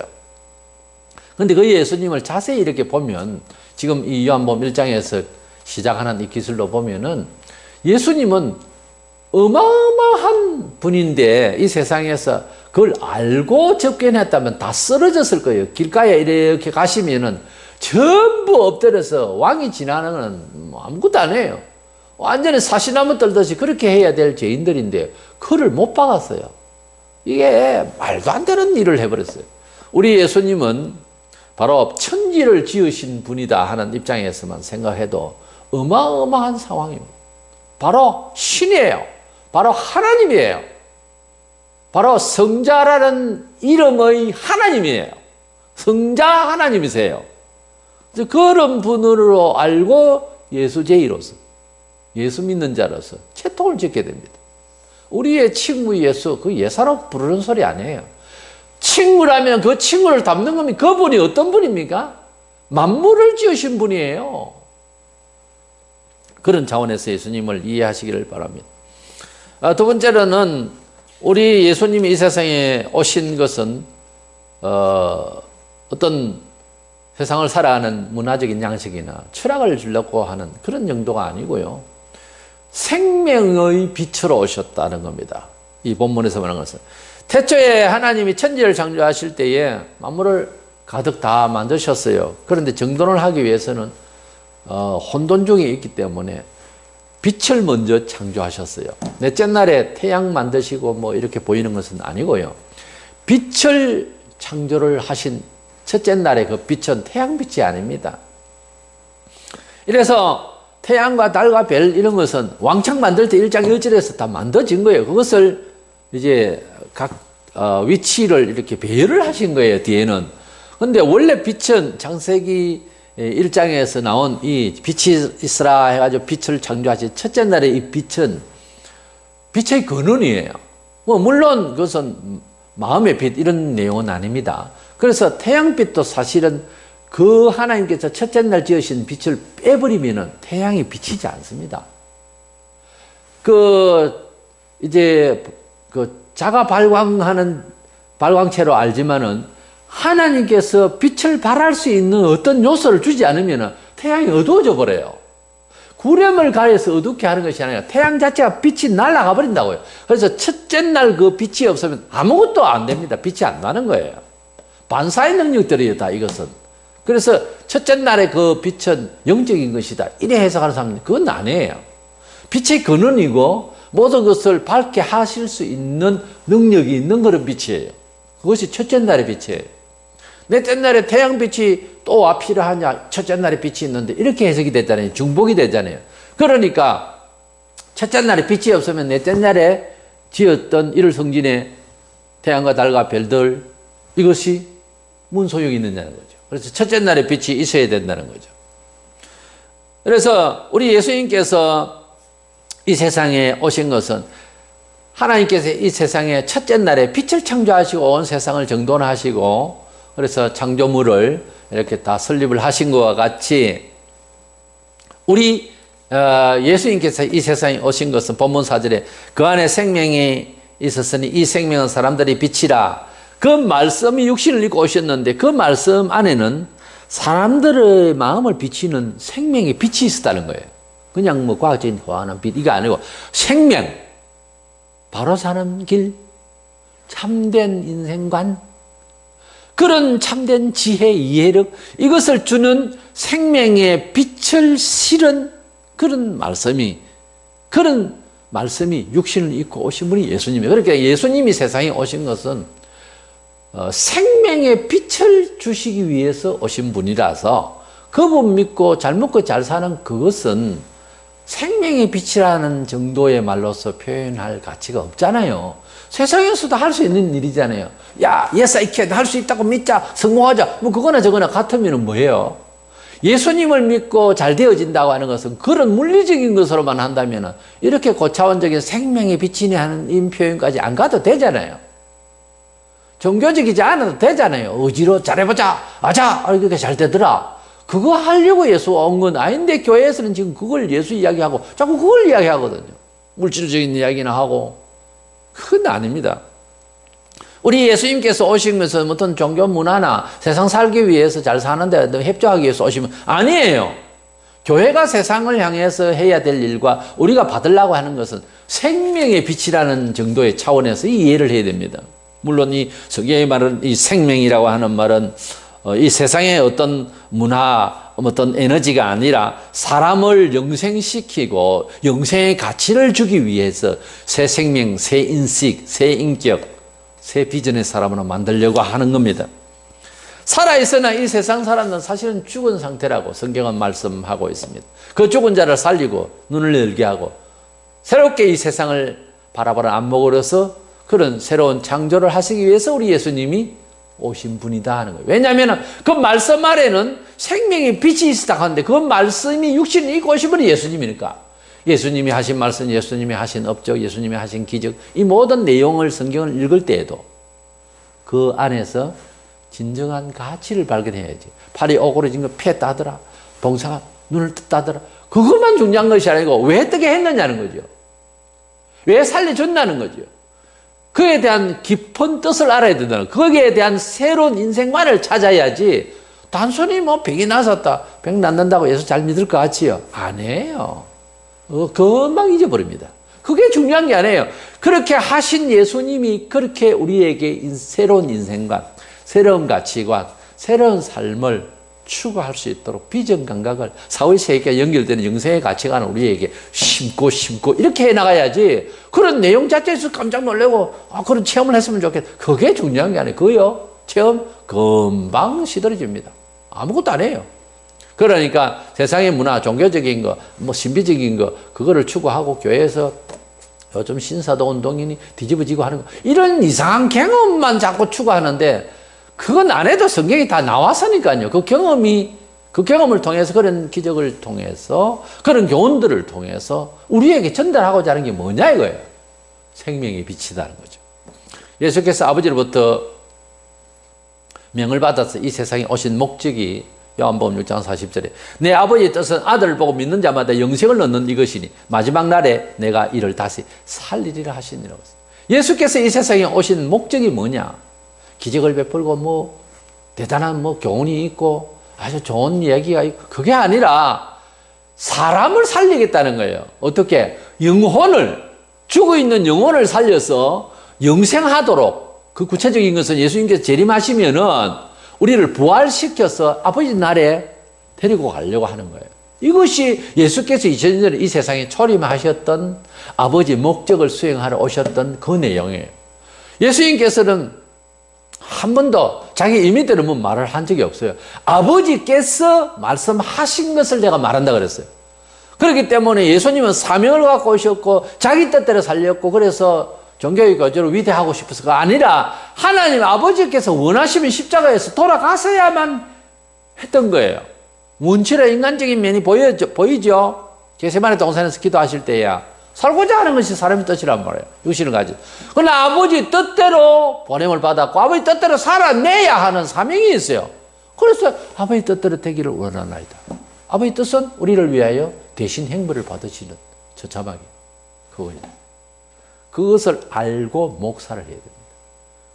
그런데 그 예수님을 자세히 이렇게 보면 지금 이 요한복음 1장에서 시작하는 이 기술로 보면은 예수님은 어마어마한 분인데 이 세상에서 그걸 알고 접견했다면 다 쓰러졌을 거예요. 길가에 이렇게 가시면은 전부 엎드려서 왕이 지나는 아무것도 안 해요. 완전히 사시나무 떨듯이 그렇게 해야 될 죄인들인데 그를 못 박았어요. 이게 말도 안 되는 일을 해버렸어요. 우리 예수님은 바로 천지를 지으신 분이다 하는 입장에서만 생각해도 어마어마한 상황입니다. 바로 신이에요. 바로 하나님이에요. 바로 성자라는 이름의 하나님이에요. 성자 하나님이세요. 그런 분으로 알고 예수 제의로서 예수 믿는 자로서 채통을 짓게 됩니다. 우리의 친구 예수, 그 예사로 부르는 소리 아니에요. 친구라면 그 친구를 담는 거면 그분이 어떤 분입니까? 만물을 지으신 분이에요. 그런 차원에서 예수님을 이해하시기를 바랍니다. 두 번째로는 우리 예수님이 이 세상에 오신 것은 어떤 세상을 살아가는 문화적인 양식이나 철학을 주려고 하는 그런 정도가 아니고요. 생명의 빛으로 오셨다는 겁니다. 이 본문에서 말하는 것은. 태초에 하나님이 천지를 창조하실 때에 만물을 가득 다 만드셨어요. 그런데 정돈을 하기 위해서는 혼돈 중에 있기 때문에 빛을 먼저 창조하셨어요. 넷째 날에 태양 만드시고 뭐 이렇게 보이는 것은 아니고요. 빛을 창조를 하신 첫째 날에 그 빛은 태양빛이 아닙니다. 이래서 태양과 달과 별 이런 것은 왕창 만들 때 1장 1절에서 다 만들어진 거예요. 그것을 이제 각 위치를 이렇게 배열을 하신 거예요, 뒤에는. 근데 원래 빛은 창세기 1장에서 나온 이 빛이 있으라 해가지고 빛을 창조하신 첫째 날의 이 빛은 빛의 근원이에요. 뭐 물론 그것은 마음의 빛 이런 내용은 아닙니다. 그래서 태양빛도 사실은 그 하나님께서 첫째 날 지으신 빛을 빼버리면은 태양이 비치지 않습니다. 이제 자가 발광하는 발광체로 알지만은 하나님께서 빛을 발할 수 있는 어떤 요소를 주지 않으면은 태양이 어두워져 버려요. 구름을 가려서 어둡게 하는 것이 아니라 태양 자체가 빛이 날아가 버린다고요. 그래서 첫째 날 그 빛이 없으면 아무것도 안 됩니다. 빛이 안 나는 거예요. 반사의 능력들이에요, 다 이것은. 그래서 첫째 날의 그 빛은 영적인 것이다. 이래 해석하는 사람은 그건 아니에요. 빛의 근원이고 모든 것을 밝게 하실 수 있는 능력이 있는 그런 빛이에요. 그것이 첫째 날의 빛이에요. 넷째 날에 태양빛이 또 와 필요하냐? 첫째 날에 빛이 있는데 이렇게 해석이 되잖아요. 중복이 되잖아요. 그러니까 첫째 날에 빛이 없으면 넷째 날에 지었던 일월 성진의 태양과 달과 별들 이것이 무슨 소용이 있느냐는 거죠. 그래서 첫째 날에 빛이 있어야 된다는 거죠. 그래서 우리 예수님께서 이 세상에 오신 것은 하나님께서 이 세상에 첫째 날에 빛을 창조하시고 온 세상을 정돈하시고 그래서 창조물을 이렇게 다 설립을 하신 것과 같이 우리 예수님께서 이 세상에 오신 것은 본문 4절에 그 안에 생명이 있었으니 이 생명은 사람들의 빛이라 그 말씀이 육신을 입고 오셨는데 그 말씀 안에는 사람들의 마음을 비치는 생명의 빛이 있었다는 거예요. 그냥 뭐 과학적인 호환한 빛 이게 아니고 생명 바로 사는 길 참된 인생관 그런 참된 지혜 이해력 이것을 주는 생명의 빛을 실은 그런 말씀이 육신을 입고 오신 분이 예수님이에요. 그러니까 예수님이 세상에 오신 것은 생명의 빛을 주시기 위해서 오신 분이라서 그분 믿고 잘 먹고 잘 사는 그것은 생명의 빛이라는 정도의 말로서 표현할 가치가 없잖아요. 세상에서도 할 수 있는 일이잖아요. 야, yes I can 할 수 있다고 믿자, 성공하자. 뭐 그거나 저거나 같으면 뭐예요? 예수님을 믿고 잘 되어진다고 하는 것은 그런 물리적인 것으로만 한다면 이렇게 고차원적인 생명의 빛이니 하는 이 표현까지 안 가도 되잖아요. 종교적이지 않아도 되잖아요. 의지로 잘해보자. 아자! 이렇게 잘 되더라. 그거 하려고 예수 온 건 아닌데 교회에서는 지금 그걸 예수 이야기하고 자꾸 그걸 이야기하거든요. 물질적인 이야기나 하고. 그건 아닙니다. 우리 예수님께서 오신 것은 어떤 종교 문화나 세상 살기 위해서 잘 사는데 협조하기 위해서 오시면 아니에요. 교회가 세상을 향해서 해야 될 일과 우리가 받으려고 하는 것은 생명의 빛이라는 정도의 차원에서 이해를 해야 됩니다. 물론 이 성경이 말하는 이 생명이라고 하는 말은 이 세상의 어떤 문화, 어떤 에너지가 아니라 사람을 영생시키고 영생의 가치를 주기 위해서 새 생명, 새 인식, 새 인격, 새 비전의 사람으로 만들려고 하는 겁니다. 살아있으나 이 세상 사람은 사실은 죽은 상태라고 성경은 말씀하고 있습니다. 그 죽은 자를 살리고 눈을 열게 하고 새롭게 이 세상을 바라보는 안목으로서 그런 새로운 창조를 하시기 위해서 우리 예수님이 오신 분이다 하는 거예요. 왜냐하면 그 말씀 아래는 생명의 빛이 있었다 하는데 그 말씀이 육신을 입고 오신 분이 예수님이니까 예수님이 하신 말씀, 예수님이 하신 업적, 예수님이 하신 기적 이 모든 내용을 성경을 읽을 때에도 그 안에서 진정한 가치를 발견해야지. 팔이 오그러진 거 피했다더라. 봉사가 눈을 떴다더라. 그것만 중요한 것이 아니고 왜 뜨게 했느냐는 거죠. 왜 살려줬냐는 거죠. 그에 대한 깊은 뜻을 알아야 된다는 거예요. 거기에 대한 새로운 인생관을 찾아야지 단순히 뭐 병이 나섰다. 병 낫는다고 예수 잘 믿을 것 같지요? 아니에요. 금방 잊어버립니다. 그게 중요한 게 아니에요. 그렇게 하신 예수님이 그렇게 우리에게 새로운 인생관, 새로운 가치관, 새로운 삶을 추구할 수 있도록 비전 감각을 사후세계와 연결되는 영생의 가치관을 우리에게 심고 이렇게 해나가야지 그런 내용 자체에서 깜짝 놀라고 그런 체험을 했으면 좋겠다. 그게 중요한 게 아니에요. 그요 체험 금방 시들어집니다. 아무것도 안 해요. 그러니까 세상의 문화, 종교적인 거, 뭐 신비적인 거 그거를 추구하고 교회에서 요즘 신사도 운동이니 뒤집어지고 하는 거 이런 이상한 경험만 자꾸 추구하는데 그건 안 해도 성경이 다 나왔으니까요. 그 경험을 통해서 그런 기적을 통해서 그런 교훈들을 통해서 우리에게 전달하고자 하는 게 뭐냐 이거예요. 생명의 빛이다는 거죠. 예수께서 아버지로부터 명을 받아서 이 세상에 오신 목적이 요한복음 6장 40절에 내 아버지의 뜻은 아들을 보고 믿는 자마다 영생을 얻는 이것이니 마지막 날에 내가 이를 다시 살리리라 하시니라고 했어요. 예수께서 이 세상에 오신 목적이 뭐냐? 기적을 베풀고 뭐 대단한 뭐 교훈이 있고 아주 좋은 이야기가 있고 그게 아니라 사람을 살리겠다는 거예요. 어떻게? 영혼을 죽어 있는 영혼을 살려서 영생하도록 그 구체적인 것은 예수님께서 재림하시면은 우리를 부활시켜서 아버지 날에 데리고 가려고 하는 거예요. 이것이 예수께서 2000년 전에 이 세상에 초림하셨던 아버지의 목적을 수행하러 오셨던 그 내용이에요. 예수님께서는 한 번도 자기 의미대로 뭐 말을 한 적이 없어요. 아버지께서 말씀하신 것을 내가 말한다 그랬어요. 그렇기 때문에 예수님은 사명을 갖고 오셨고 자기 뜻대로 살렸고 그래서 종교의 거저로 위대하고 싶어서가 아니라 하나님 아버지께서 원하시면 십자가에서 돌아가서야만 했던 거예요. 원칙의 인간적인 면이 보이죠? 겟세마네 동산에서 기도하실 때야 살고자 하는 것이 사람의 뜻이란 말이에요. 육신을 가지고. 그러나 아버지 뜻대로 보냄을 받았고 아버지 뜻대로 살아내야 하는 사명이 있어요. 그래서 아버지 뜻대로 되기를 원하나이다. 아버지 뜻은 우리를 위하여 대신 행보를 받으시는 처참하게 그거예요. 그것을 알고 목사를 해야 됩니다.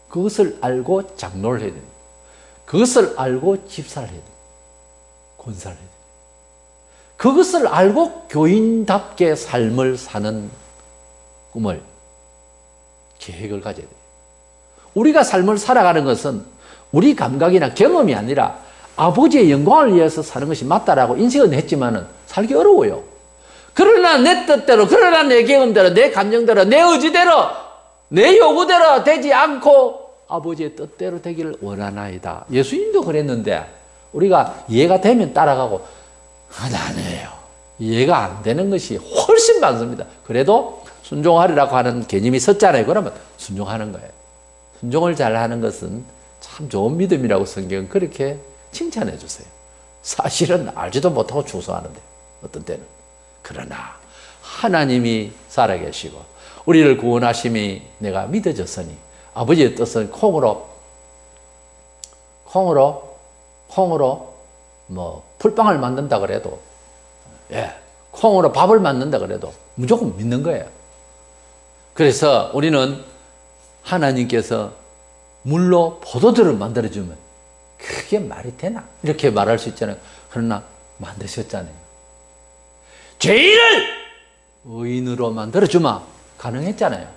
그것을 알고 장로를 해야 됩니다. 그것을 알고 집사를 해야 됩니다. 권사를 해야 됩니다. 그것을 알고 교인답게 삶을 사는 꿈을, 계획을 가져야 돼요. 우리가 삶을 살아가는 것은 우리 감각이나 경험이 아니라 아버지의 영광을 위해서 사는 것이 맞다라고 인식은 했지만은 살기 어려워요. 그러나 내 뜻대로, 그러나 내 경험대로, 내 감정대로, 내 의지대로, 내 요구대로 되지 않고 아버지의 뜻대로 되기를 원하나이다. 예수님도 그랬는데 우리가 이해가 되면 따라가고 안 해요. 이해가 안 되는 것이 훨씬 많습니다. 그래도 순종하리라고 하는 개념이 섰잖아요. 그러면 순종하는 거예요. 순종을 잘하는 것은 참 좋은 믿음이라고 성경은 그렇게 칭찬해 주세요. 사실은 알지도 못하고 충성하는데 어떤 때는. 그러나 하나님이 살아계시고 우리를 구원하심이 내가 믿어졌으니 아버지의 뜻은 콩으로 뭐 풀빵을 만든다 그래도, 콩으로 밥을 만든다 그래도 무조건 믿는 거예요. 그래서 우리는 하나님께서 물로 포도주를 만들어주면 그게 말이 되나? 이렇게 말할 수 있잖아요. 그러나 만드셨잖아요. 죄인을 의인으로 만들어주마. 가능했잖아요.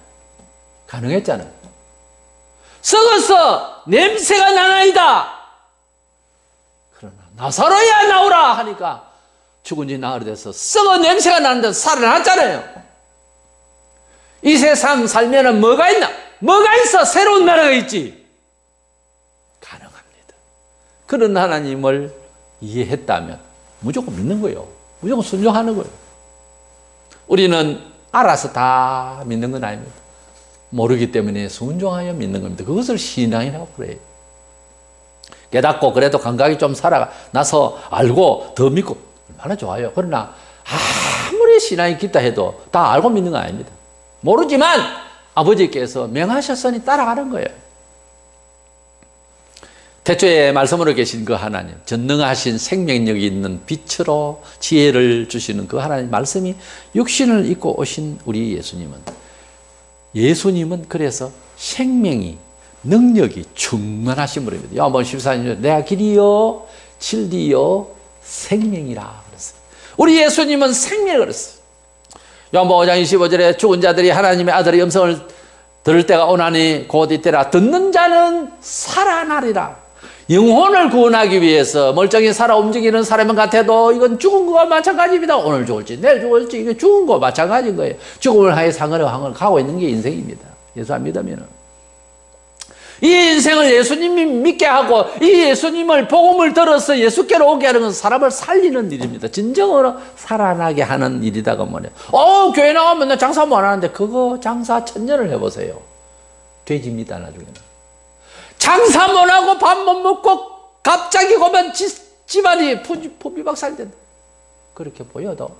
썩어서 냄새가 나나이다. 그러나 나사로야 나오라 하니까 죽은 지 나흘이 돼서 썩어 냄새가 나는데 살아났잖아요. 이 세상 살면은 뭐가 있나? 뭐가 있어? 새로운 나라가 있지. 가능합니다. 그런 하나님을 이해했다면 무조건 믿는 거예요. 무조건 순종하는 거예요. 우리는 알아서 다 믿는 건 아닙니다. 모르기 때문에 순종하여 믿는 겁니다. 그것을 신앙이라고 그래요. 깨닫고 그래도 감각이 좀 살아나서 알고 더 믿고 얼마나 좋아요. 그러나 아무리 신앙이 깊다 해도 다 알고 믿는 건 아닙니다. 모르지만 아버지께서 명하셨으니 따라가는 거예요. 태초에 말씀으로 계신 그 하나님, 전능하신 생명력이 있는 빛으로 지혜를 주시는 그 하나님 말씀이 육신을 입고 오신 우리 예수님은 그래서 생명이, 능력이 충만하신 분입니다. 요한복음 14절 내가 길이요 진리요 생명이라 그랬어요. 우리 예수님은 생명을 그랬어요. 요한복음 5장 25절에 죽은 자들이 하나님의 아들의 음성을 들을 때가 오나니 곧 이때라. 듣는 자는 살아나리라. 영혼을 구원하기 위해서 멀쩡히 살아 움직이는 사람은 같아도 이건 죽은 거와 마찬가지입니다. 오늘 죽을지 내일 죽을지 이게 죽은 거와 마찬가지인 거예요. 죽음을 하여 상을 가고 있는 게 인생입니다. 예수 안 믿으면 이 인생을 예수님이 믿게 하고 이 예수님을 복음을 들어서 예수께로 오게 하는 건 사람을 살리는 일입니다. 진정으로 살아나게 하는 일이다 그 말이에요. 교회 나가면 나 장사 못 하는데 그거 장사 1000년을 해보세요. 돼집니다 나중에는. 장사 못 하고 밥 못 먹고 갑자기 보면 집안이 포비박살된다. 그렇게 보여도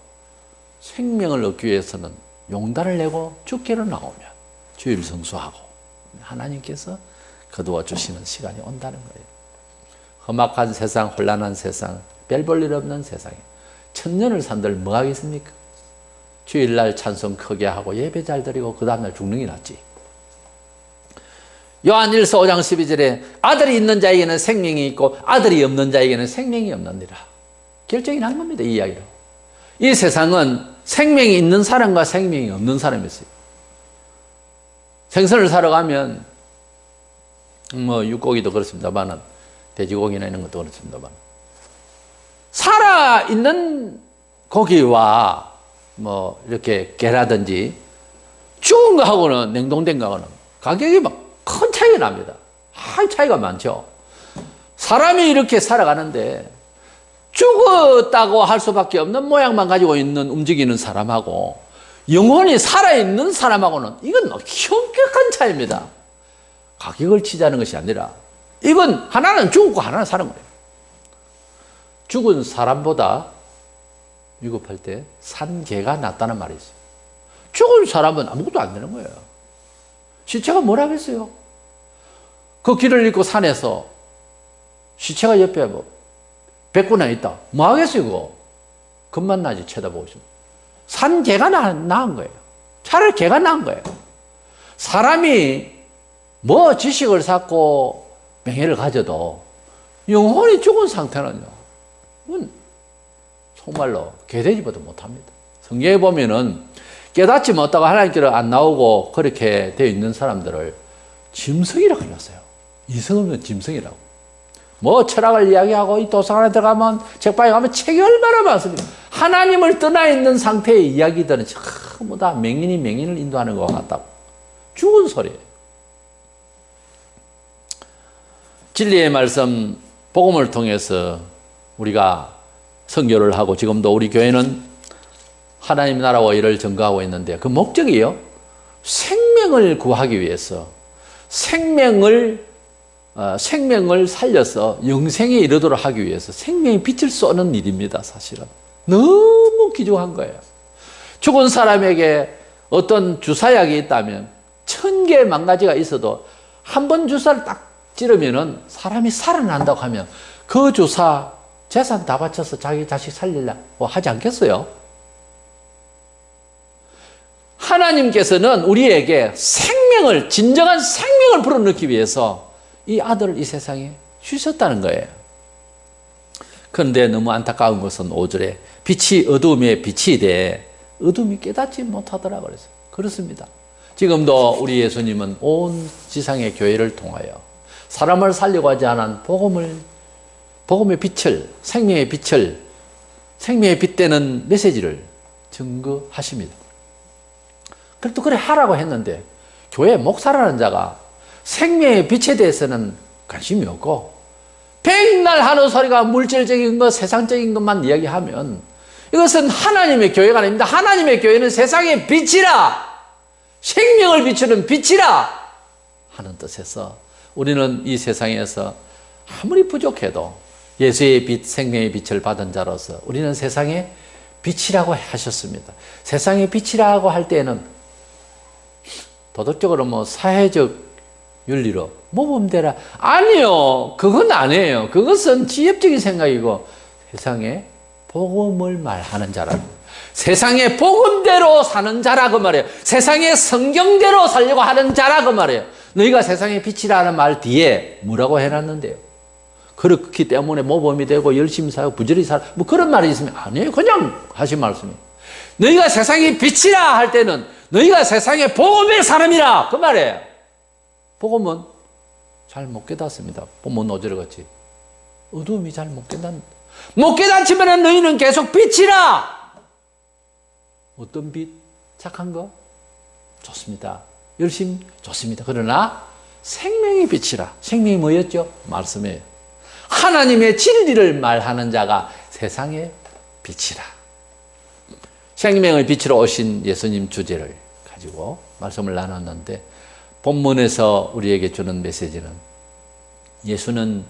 생명을 얻기 위해서는 용단을 내고 죽기로 나오면 주일 성수하고 하나님께서 거두어 주시는 시간이 온다는 거예요. 험악한 세상, 혼란한 세상, 별 볼 일 없는 세상에 1000년을 산들 뭐 하겠습니까? 주일날 찬송 크게 하고 예배 잘 드리고 그 다음날 죽는 게 낫지. 요한일서 5장 12절에 아들이 있는 자에게는 생명이 있고 아들이 없는 자에게는 생명이 없느니라. 결정이 난 겁니다. 이 이야기로. 이 세상은 생명이 있는 사람과 생명이 없는 사람이 있어요. 생선을 사러 가면 뭐 육고기도 그렇습니다만 돼지고기나 이런 것도 그렇습니다만 살아있는 고기와 뭐 이렇게 게라든지 죽은 거하고는 냉동된 거하고는 가격이 막 큰 차이가 납니다. 차이가 많죠. 사람이 이렇게 살아가는데 죽었다고 할 수밖에 없는 모양만 가지고 있는 움직이는 사람하고 영혼이 살아있는 사람하고는 이건 현격한 차이입니다. 가격을 치자는 것이 아니라 이건 하나는 죽고 하나는 사는 거예요. 죽은 사람보다 위급할 때 산 개가 낫다는 말이 있어요. 죽은 사람은 아무것도 안 되는 거예요. 시체가 뭘 하겠어요? 그 길을 잃고 산에서 시체가 옆에 뭐 100구나 있다. 뭐 하겠어요, 그거? 겁만 나지, 쳐다보고 있으면. 산 개가 나은 거예요. 차라리 개가 나은 거예요. 사람이 뭐 지식을 쌓고 명예를 가져도 영혼이 죽은 상태는요, 정말로 개돼지보다 못합니다. 성경에 보면은 깨닫지 못하고 하나님께로 안 나오고 그렇게 되어 있는 사람들을 짐승이라고 해놨어요. 이성 없는 짐승이라고. 뭐 철학을 이야기하고 이 도서관에 들어가면 책방에 가면 책이 얼마나 많습니까? 하나님을 떠나 있는 상태의 이야기들은 전부 다 맹인이 맹인을 인도하는 것 같다고. 죽은 소리예요. 진리의 말씀, 복음을 통해서 우리가 선교를 하고 지금도 우리 교회는 하나님 나라와 일을 전가하고 있는데 그 목적이요. 생명을 구하기 위해서 생명을 생명을 살려서 영생에 이르도록 하기 위해서 생명의 빛을 쏘는 일입니다. 사실은 너무 귀중한 거예요. 죽은 사람에게 어떤 주사약이 있다면 1000개 망가지가 있어도 한 번 주사를 딱 찌르면은 사람이 살아난다고 하면 그 주사 재산 다 바쳐서 자기 자식 살리려고 하지 않겠어요? 하나님께서는 우리에게 생명을, 진정한 생명을 불어넣기 위해서 이 아들을 이 세상에 주셨다는 거예요. 그런데 너무 안타까운 것은 5절에 빛이 어두움에 빛이 돼 어둠이 깨닫지 못하더라 그랬어요. 그렇습니다. 지금도 우리 예수님은 온 지상의 교회를 통하여 사람을 살려고 하지 않은 복음의 빛을, 생명의 빛을, 생명의 빛되는 메시지를 증거하십니다. 그래도 그래 하라고 했는데 교회 목사라는 자가 생명의 빛에 대해서는 관심이 없고 백날 하는 소리가 물질적인 것, 세상적인 것만 이야기하면 이것은 하나님의 교회가 아닙니다. 하나님의 교회는 세상의 빛이라, 생명을 비추는 빛이라 하는 뜻에서 우리는 이 세상에서 아무리 부족해도 예수의 빛, 생명의 빛을 받은 자로서 우리는 세상의 빛이라고 하셨습니다. 세상의 빛이라고 할 때에는 도덕적으로 뭐 사회적 윤리로 모범되라, 아니요, 그건 아니에요. 그것은 지엽적인 생각이고 세상에 복음을 말하는 자라고, 세상의 복음대로 사는 자라고 말해요. 세상의 성경대로 살려고 하는 자라고 말해요. 너희가 세상의 빛이라는 말 뒤에 뭐라고 해놨는데요? 그렇기 때문에 모범이 되고 열심히 살고 부지런히 살고 뭐 그런 말이 있으면 아니에요. 그냥 하신 말씀이에요. 너희가 세상의 빛이라 할 때는 너희가 세상의 복음의 사람이라 그 말이에요. 복음은 잘 못 깨닫습니다. 본문 5절에 같이 어두움이 잘 못 깨닫지만 너희는 계속 빛이라. 어떤 빛? 착한 거? 좋습니다. 열심 좋습니다. 그러나 생명의 빛이라. 생명이 뭐였죠? 말씀이에요. 하나님의 진리를 말하는 자가 세상의 빛이라. 생명의 빛으로 오신 예수님 주제를 가지고 말씀을 나눴는데 본문에서 우리에게 주는 메시지는 예수는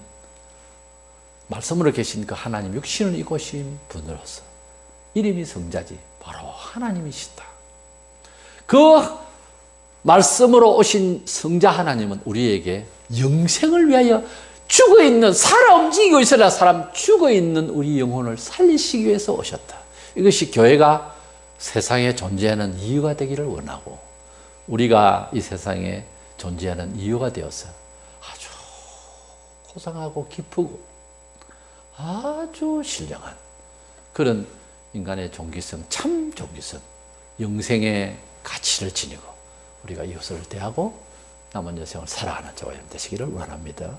말씀으로 계신 그 하나님 육신을 입으신 분으로서 이름이 성자지 바로 하나님이시다. 그 말씀으로 오신 성자 하나님은 우리에게 영생을 위하여 죽어있는, 살아 움직이고 있으나 사람 죽어있는 우리 영혼을 살리시기 위해서 오셨다. 이것이 교회가 세상에 존재하는 이유가 되기를 원하고 우리가 이 세상에 존재하는 이유가 되어서 아주 고상하고 기쁘고 아주 신령한 그런 인간의 종기성, 참 종기성, 영생의 가치를 지니고 우리가 이웃을 대하고 남은 여생을 살아가는 저와 여러분 되시기를 원합니다.